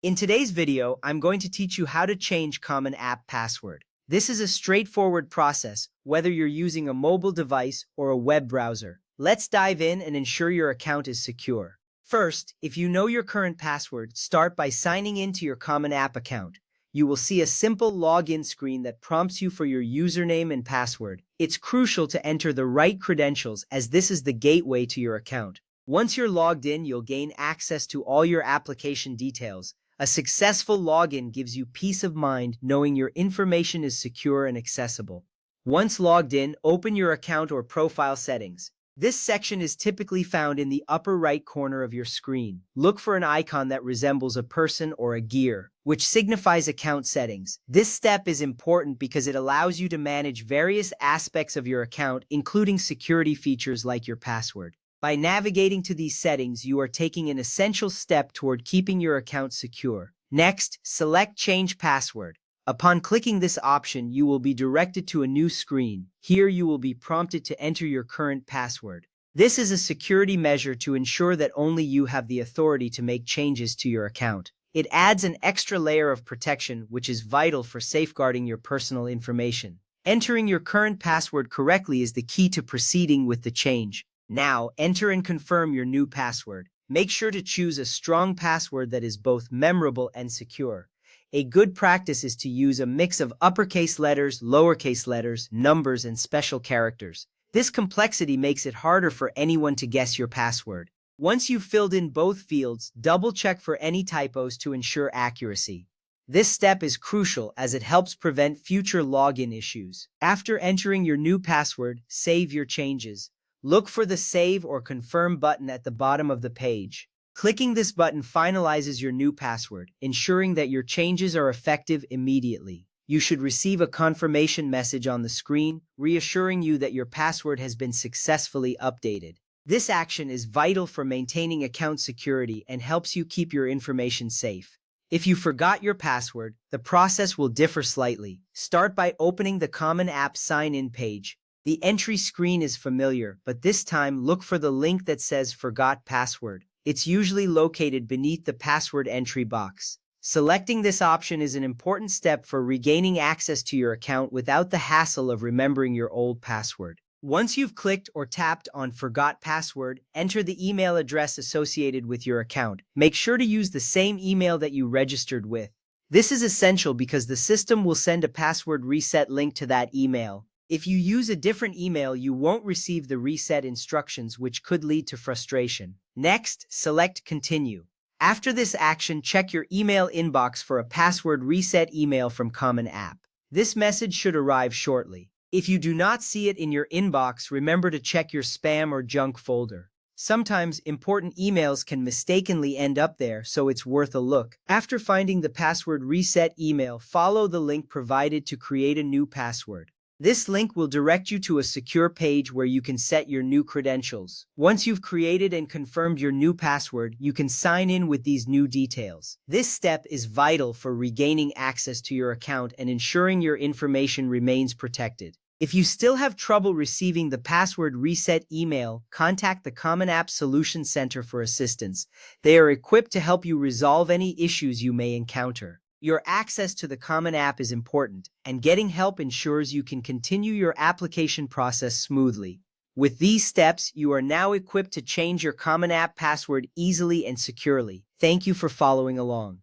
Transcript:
In today's video, I'm going to teach you how to change Common App password. This is a straightforward process, whether you're using a mobile device or a web browser. Let's dive in and ensure your account is secure. First, if you know your current password, start by signing into your Common App account. You will see a simple login screen that prompts you for your username and password. It's crucial to enter the right credentials as this is the gateway to your account. Once you're logged in, you'll gain access to all your application details. A successful login gives you peace of mind knowing your information is secure and accessible. Once logged in, open your account or profile settings. This section is typically found in the upper right corner of your screen. Look for an icon that resembles a person or a gear, which signifies account settings. This step is important because it allows you to manage various aspects of your account, including security features like your password. By navigating to these settings, you are taking an essential step toward keeping your account secure. Next, select Change Password. Upon clicking this option, you will be directed to a new screen. Here you will be prompted to enter your current password. This is a security measure to ensure that only you have the authority to make changes to your account. It adds an extra layer of protection, which is vital for safeguarding your personal information. Entering your current password correctly is the key to proceeding with the change. Now, enter and confirm your new password. Make sure to choose a strong password that is both memorable and secure. A good practice is to use a mix of uppercase letters, lowercase letters, numbers, and special characters. This complexity makes it harder for anyone to guess your password. Once you've filled in both fields, double-check for any typos to ensure accuracy. This step is crucial as it helps prevent future login issues. After entering your new password, save your changes. Look for the Save or Confirm button at the bottom of the page. Clicking this button finalizes your new password, ensuring that your changes are effective immediately. You should receive a confirmation message on the screen, reassuring you that your password has been successfully updated. This action is vital for maintaining account security and helps you keep your information safe. If you forgot your password, the process will differ slightly. Start by opening the Common App sign-in page. The entry screen is familiar, but this time look for the link that says Forgot Password. It's usually located beneath the password entry box. Selecting this option is an important step for regaining access to your account without the hassle of remembering your old password. Once you've clicked or tapped on Forgot Password, enter the email address associated with your account. Make sure to use the same email that you registered with. This is essential because the system will send a password reset link to that email. If you use a different email, you won't receive the reset instructions, which could lead to frustration. Next, select Continue. After this action, check your email inbox for a password reset email from Common App. This message should arrive shortly. If you do not see it in your inbox, remember to check your spam or junk folder. Sometimes important emails can mistakenly end up there, so it's worth a look. After finding the password reset email, follow the link provided to create a new password. This link will direct you to a secure page where you can set your new credentials. Once you've created and confirmed your new password, you can sign in with these new details. This step is vital for regaining access to your account and ensuring your information remains protected. If you still have trouble receiving the password reset email, contact the Common App Solution Center for assistance. They are equipped to help you resolve any issues you may encounter. Your access to the Common App is important, and getting help ensures you can continue your application process smoothly. With these steps, you are now equipped to change your Common App password easily and securely. Thank you for following along.